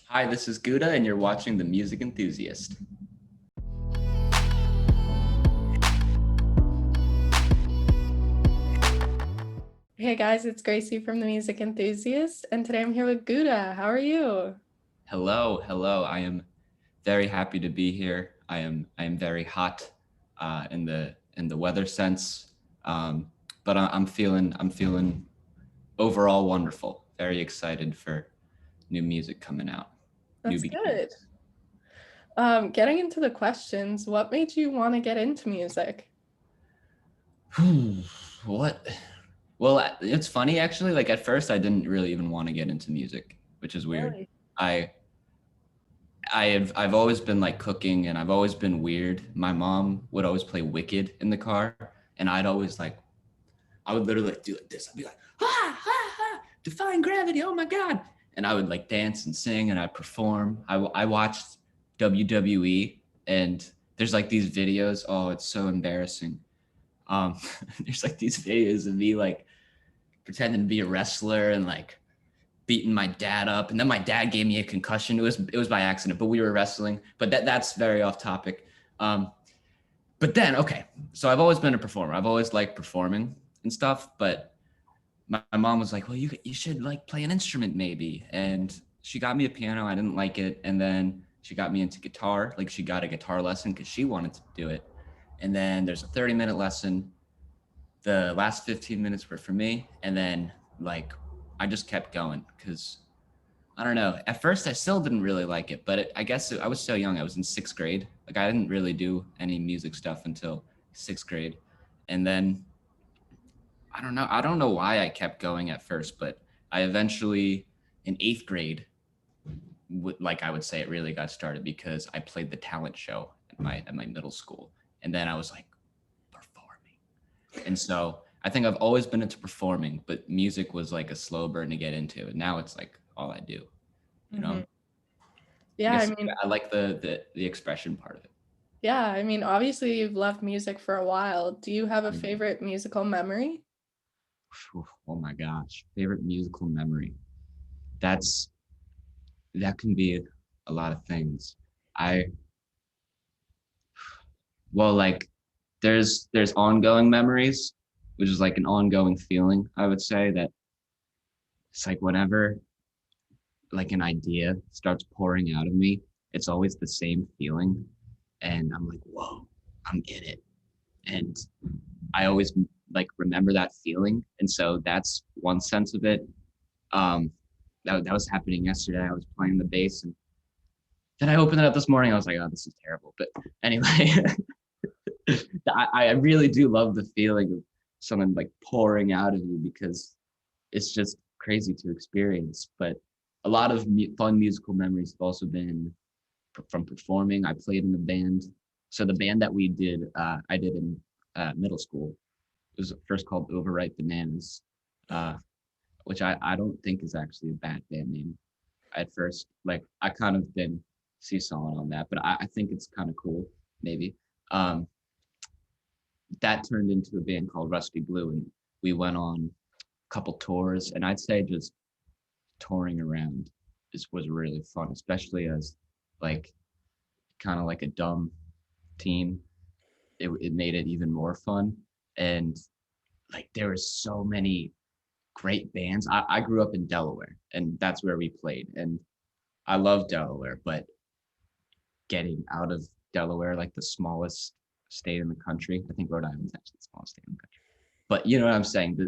Hi, this is Gouda, and you're watching The Music Enthusiast. Hey guys, it's Gracie from the Music Enthusiast, and today I'm here with Gouda. How are you? Hello. I am very happy to be here. I am very hot in the weather sense, but I'm feeling overall wonderful. Very excited for new music coming out, new That's good. beginnings. Getting into the questions, what made you want to get into music? What? Well, it's funny actually. Like at first, I didn't really even want to get into music, which is weird. Really? I I've always been like cooking and I've always been weird. My mom would always play Wicked in the car, and I would literally like do like this. I'd be like, defying gravity, oh my God. And I would like dance and sing and I'd perform. I watched WWE, and there's like these videos. Oh, it's so embarrassing. There's like these videos of me like pretending to be a wrestler and like beating my dad up, and then my dad gave me a concussion. It was by accident, but we were wrestling. But that's very off topic. Um, but then okay, so I've always been a performer. I've always liked performing and stuff. But my mom was like, "Well, you should like play an instrument maybe," and she got me a piano. I didn't like it, and then she got me into guitar. Like she got a guitar lesson because she wanted to do it. And then there's a 30-minute lesson. The last 15 minutes were for me, and then like I just kept going because I don't know. At first, I still didn't really like it, but I guess I was so young. I was in sixth grade. Like I didn't really do any music stuff until sixth grade, and then I don't know. I don't know why I kept going at first, but I eventually in eighth grade, like I would say, it really got started because I played the talent show at my middle school, and then I was like performing, and so I think I've always been into performing, but music was like a slow burn to get into, and now it's like all I do. You hmm know. I Yeah, I guess mean, I like the expression part of it. obviously you've loved music for a while. Do you have a Mm. favorite musical memory? Oh my gosh, favorite musical memory. That's that can be a lot of things. I well, like there's ongoing memories, which is like an ongoing feeling. I would say that it's like whenever like an idea starts pouring out of me, it's always the same feeling, and I'm like, whoa, I'm in it, and I always like remember that feeling, and so that's one sense of it. Um, that was happening yesterday. I was playing the bass, and then I opened it up this morning. I was like, oh, this is terrible. But anyway, I really do love the feeling of someone like pouring out of you because it's just crazy to experience. But a lot of fun musical memories have also been from performing. I played in a band. So the band that we did, I did in middle school. It was first called Overripe Bananas, uh, which I don't think is actually a bad band name at first. Like I kind of been seesawing on that, but I think it's kind of cool, maybe. Um, that turned into a band called Rusty Blue, and we went on a couple tours, and I'd say just touring around was really fun, especially as like kind of like a dumb teen. It made it even more fun, and like there were so many great bands. I grew up in Delaware, and that's where we played, and I love Delaware, but getting out of Delaware, like the smallest state in the country. I think Rhode Island's actually the smallest state in the country. But you know what I'm saying?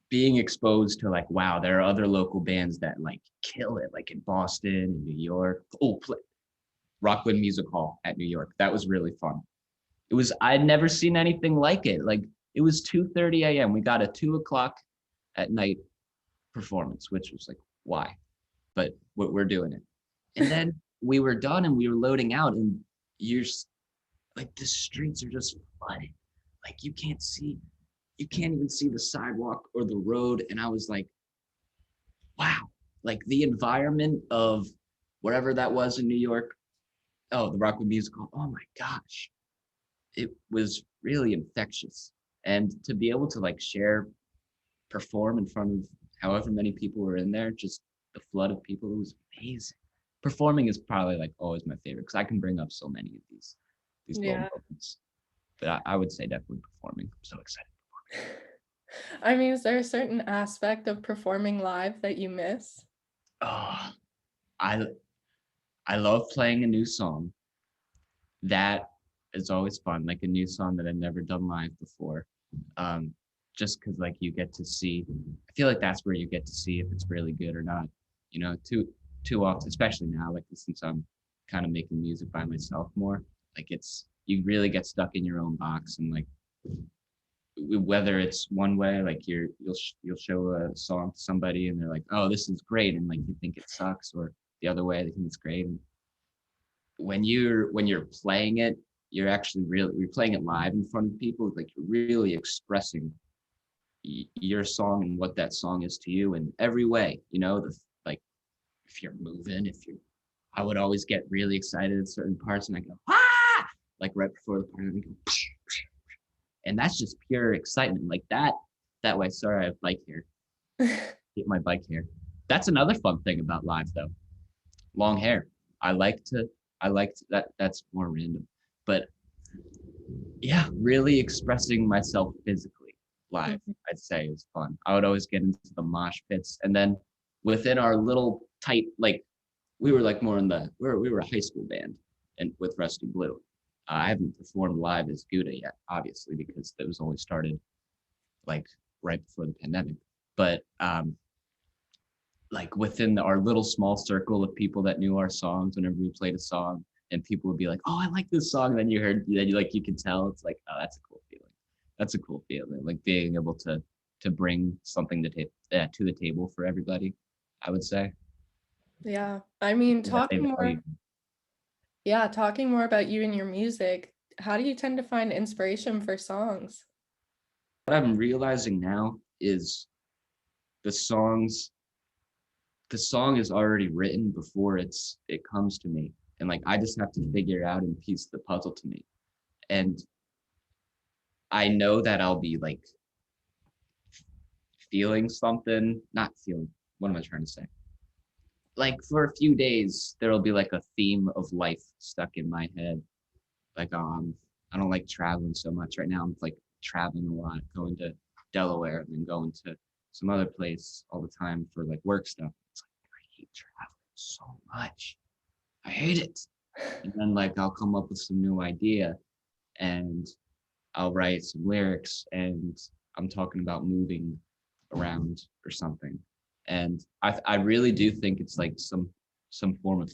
Being exposed to like, wow, there are other local bands that like kill it, like in Boston and New York. Rockwood Music Hall at New York. That was really fun. I'd never seen anything like it. Like it was 2:30 a.m. We got a 2 o'clock at night performance, which was like, why? But we're doing it. And then we were done and we were loading out, and you're like the streets are just flooded. Like you can't even see the sidewalk or the road. And I was like, wow, like the environment of wherever that was in New York. Oh, the Rockwood Musical. Oh my gosh. It was really infectious. And to be able to like perform in front of however many people were in there, just the flood of people, it was amazing. Performing is probably like always my favorite because I can bring up so many of these little Yeah. moments. But I would say definitely performing. I'm so excited. I mean, is there a certain aspect of performing live that you miss? Oh, I I love playing a new song. That is always fun, like a new song that I've never done live before. Um, just because like you get to see, I feel like that's where you get to see if it's really good or not. You know, too often, especially now, like since I'm kind of making music by myself more, like it's you really get stuck in your own box and like whether it's one way, like you'll show a song to somebody and they're like, oh, this is great, and like you think it sucks, or the other way, they think it's great. And when you're playing it, you're playing it live in front of people, like you're really expressing your song and what that song is to you in every way. You know, like if you're moving, if you're I would always get really excited at certain parts and I go, ah, like right before the part, and I go, and that's just pure excitement. Like that way. Sorry, I have bike hair. Get my bike hair. That's another fun thing about live though. Long hair. I like to that that's more random. But yeah, really expressing myself physically live, Mhm. I'd say is fun. I would always get into the mosh pits. And then within our little tight, like we were like more in we were a high school band and with Rusty Blue. I haven't performed live as Gouda yet, obviously, because that was only started like right before the pandemic. But like within our little small circle of people that knew our songs, whenever we played a song, and people would be like, "Oh, I like this song," and then then you like you can tell it's like, "Oh, that's a cool feeling." That's a cool feeling, like being able to bring something to the table for everybody. I would say Yeah. I mean, that they value. talking more about you and your music, how do you tend to find inspiration for songs? What I'm realizing now is the songs the song is already written before it comes to me, and like I just have to figure out and piece the puzzle to me. And I know that I'll be like feeling something, not feeling, what am I trying to say? Like for a few days, there'll be like a theme of life stuck in my head. Like, I don't like traveling so much right now. I'm like traveling a lot, going to Delaware and then going to some other place all the time for like work stuff. It's like, I hate traveling so much. I hate it. And then like I'll come up with some new idea and I'll write some lyrics and I'm talking about moving around or something. And I really do think it's like some form of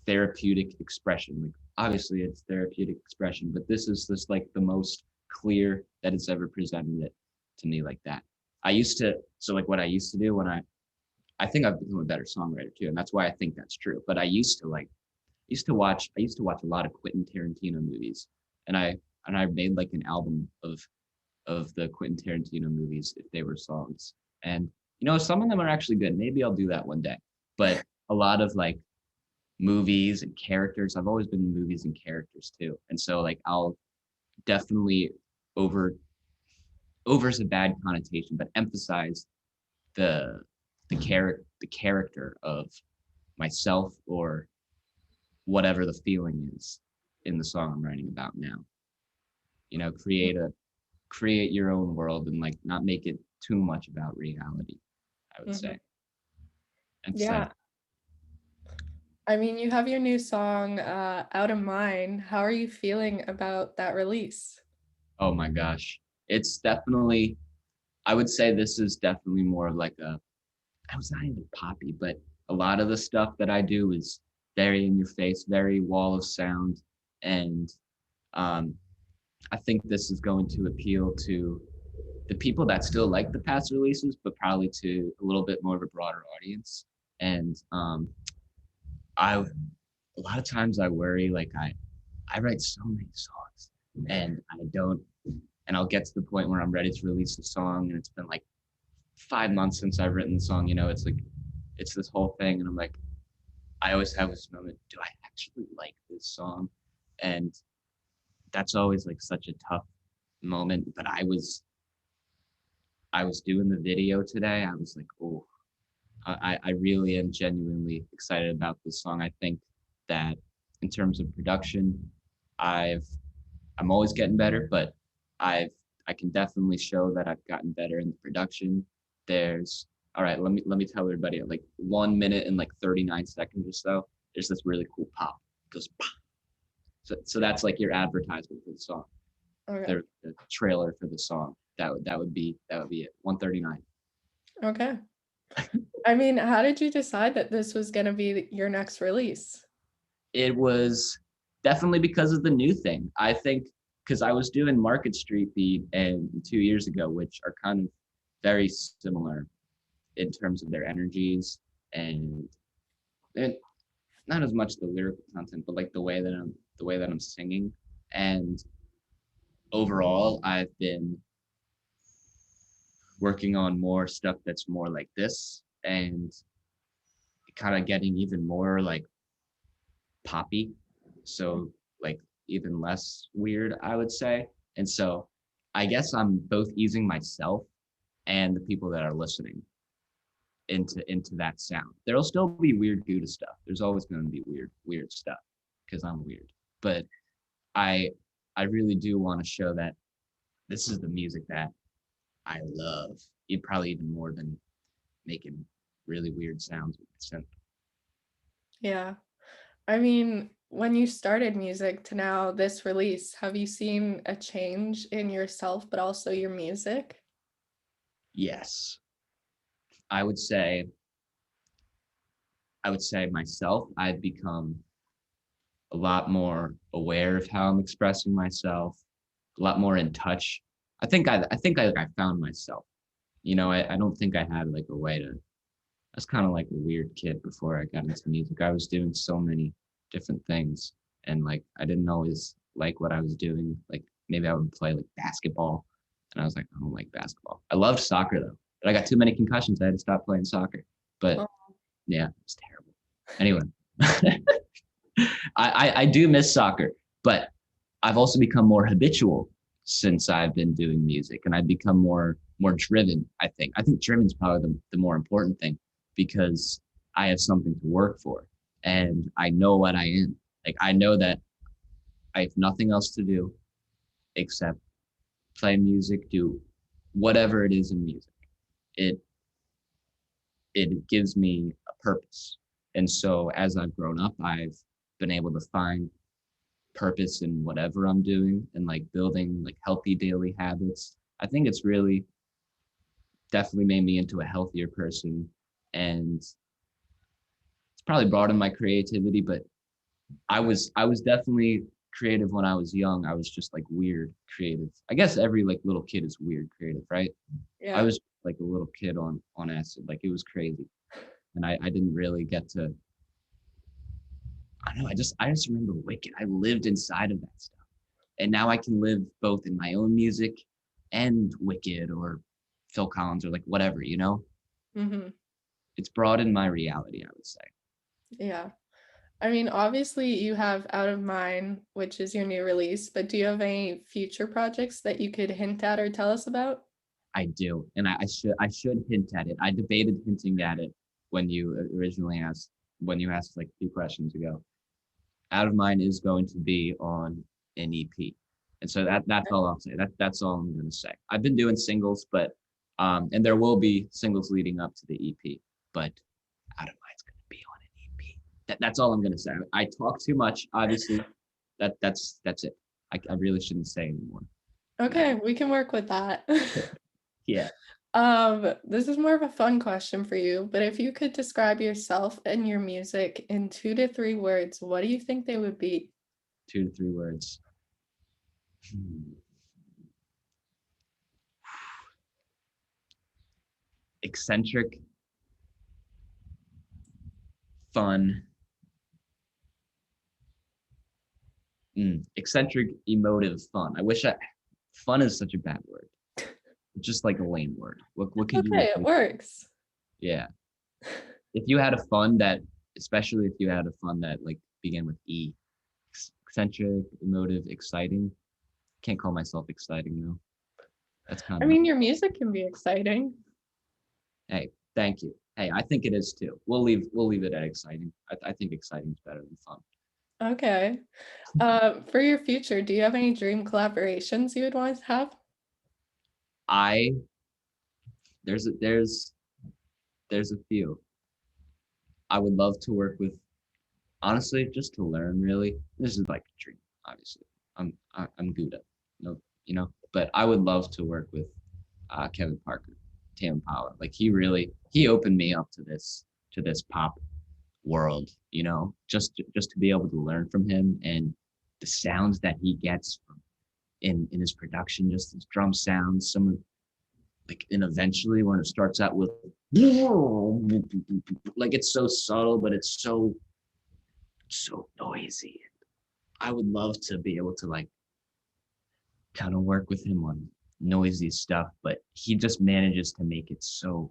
therapeutic expression. Like obviously it's therapeutic expression, but this is just like the most clear that it's ever presented it to me like that. So like what I used to do when I think I've become a better songwriter too, and that's why I think that's true. But I used to watch a lot of Quentin Tarantino movies, and I made like an album of the Quentin Tarantino movies if they were songs. And you know, some of them are actually good. Maybe I'll do that one day. But a lot of like movies and characters, I've always been in movies and characters too. And so like I'll definitely over over is a bad connotation, but emphasize the the character of myself or whatever the feeling is in the song I'm writing about now. You know, create your own world and like not make it too much about reality, I would Mhm. say. Emphasize. Yeah. I mean, you have your new song, Out of Mine. How are you feeling about that release? Oh my gosh. It's definitely I would say this is definitely more of like a I was not even poppy, but a lot of the stuff that I do is very in your face, very wall of sound. And um, I think this is going to appeal to the people that still like the past releases, but probably to a little bit more of a broader audience. And I a lot of times I worry like I write so many songs and I don't and I'll get to the point where I'm ready to release a song and it's been like 5 months since I've written the song, you know, it's like it's this whole thing and I'm like I always have this moment, do I actually like this song? And that's always like such a tough moment. But I was doing the video today. I was like, oh, I really am genuinely excited about this song. I think that in terms of production, I've I'm always getting better, but I've I can definitely show that I've gotten better in the production. There's all right, let me tell everybody at like 1 minute and like 39 seconds or so, there's this really cool pop. It goes pop. So that's like your advertisement for the song. Okay. The trailer for the song. That would be it. 139. Okay. I mean, how did you decide that this was gonna be your next release? It was definitely because of the new thing. I think because I was doing Market Street Beat and 2 years ago, which are kind of very similar in terms of their energies and, and not as much the lyrical content, but like the way that I'm singing. And overall, I've been working on more stuff that's more like this and kind of getting even more like poppy. So like even less weird, I would say. And so I guess I'm both easing myself and the people that are listening into that sound. There'll still be weird Gouda stuff. There's always going to be weird stuff because I'm weird. But I I really do want to show that this is the music that I love. Probably even more than making really weird sounds with synth. Yeah. I mean, when you started music to now this release, have you seen a change in yourself, but also your music? Yes, I would say I would say myself, I've become a lot more aware of how I'm expressing myself, a lot more in touch. I think I found myself. I don't think I had like a way to. I was kind of like a weird kid before I got into music. I was doing so many different things, and like I didn't always like what I was doing. Like maybe I would play like basketball, and I was like, I don't like basketball. I loved soccer though, but I got too many concussions. I had to stop playing soccer. But Oh, yeah, it's terrible. Anyway, I do miss soccer, but I've also become more habitual since I've been doing music, and I've become more driven. I think driven is probably the more important thing because I have something to work for, and I know what I am. Like I know that I have nothing else to do except play music, do whatever it is in music. It it gives me a purpose, and so as I've grown up, I've been able to find purpose in whatever I'm doing and like building like healthy daily habits. I think it's really definitely made me into a healthier person and it's probably broadened my creativity, but I was definitely creative when I was young. I was just like weird creative. I guess every like little kid is weird creative, right? I yeah. was like a little kid on acid. Like it was crazy. And I didn't really get to I don't know, I just remember Wicked. I lived inside of that stuff. And now I can live both in my own music and Wicked or Phil Collins or like whatever. Mhm. It's broadened my reality, I would say. Yeah. I mean, obviously you have Out of Mine, which is your new release, but do you have any future projects that you could hint at or tell us about? I do, and I should hint at it. I debated hinting at it when you originally asked when you asked like 2 questions ago. Out of Mine is going to be on an EP, and so that's all I'll say. That's all I'm going to say. I've been doing singles, but and there will be singles leading up to the EP, but Out of Mine's going to be on an EP. That's all I'm going to say. I talk too much, obviously. That's it. I really shouldn't say anymore. Okay, we can work with that. Yeah, This is more of a fun question for you, but if you could describe yourself and your music in 2 to 3 words, what do you think they would be? 2 to 3 words. Hmm. Eccentric, fun. Eccentric, emotive, fun. Fun is such a bad word. It's just like a lame word. What It's could you okay, it replace? works. Yeah. If you had a fun that, especially if you had a fun that like began with E, eccentric, emotive, exciting. Can't call myself exciting though. That's kind I of, mean, your music can be exciting. hey, thank you. hey, I think it is too. We'll leave it at exciting. I think exciting is better than fun. Okay. For your future, do you have any dream collaborations you would want to have? I there's a few. I would love to work with, honestly, just to learn really. This is like a dream, obviously. I'm Gouda, no, but I would love to work with Kevin Parker, Tam Power. Like he opened me up to this pop world, just to be able to learn from him and the sounds that he gets from in his production, just his drum sounds, some of like, and eventually when it starts out with like it's so subtle, but it's so noisy. I would love to be able to like kind of work with him on noisy stuff, but he just manages to make it so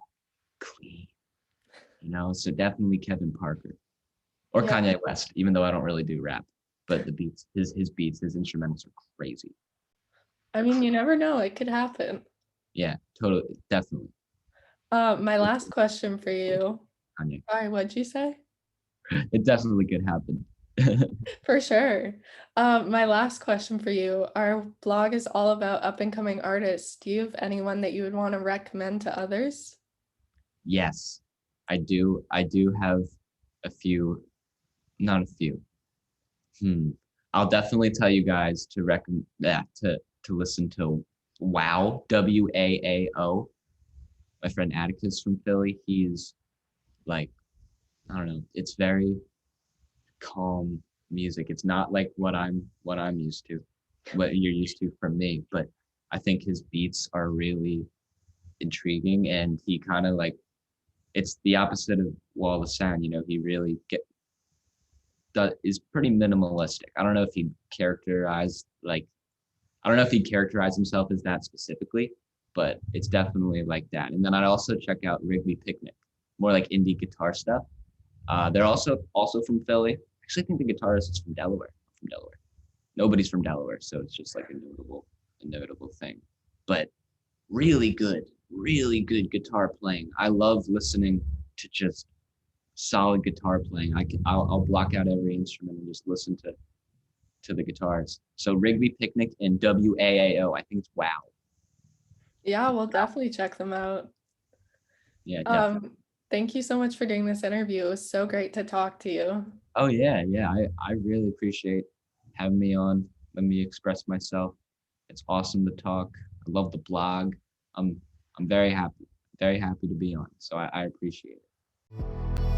clean, So definitely Kevin Parker or Yeah. Kanye West, even though I don't really do rap, but the beats, his beats, his instrumentals are crazy. I mean, you never know, it could happen. Yeah, totally, definitely. My last question for you. Kanye. Sorry, what'd you say? It definitely could happen. For sure. My last question for you. Our blog is all about up and coming artists. Do you have anyone that you would want to recommend to others? Yes, I do. I do have a few, not a few. Hmm. I'll definitely tell you guys to recommend that to listen to Wow, WAAO. My friend Atticus from Philly. He's like, I don't know, it's very calm music. It's not like what I'm used to, what you're used to from me, but I think his beats are really intriguing and he kind of like it's the opposite of Wall of Sound, he really is pretty minimalistic. I don't know if he'd characterize like I don't know if he'd characterize himself as that specifically, but it's definitely like that. And then I'd also check out Wrigley Picnic, more like indie guitar stuff. They're also from Philly. Actually, I think the guitarist is from Delaware. From Delaware. Nobody's from Delaware, so it's just like a notable thing. But really good guitar playing. I love listening to just solid guitar playing. I'll block out every instrument and just listen to the guitars. So Wrigley Picnic and WAAO. I think it's Wow. Yeah, we'll definitely check them out. Yeah, definitely. Thank you so much for doing this interview. It was so great to talk to you. Oh yeah. I really appreciate having me on. Let me express myself. It's awesome to talk. I love the blog. I'm I'm very happy to be on. So I appreciate it.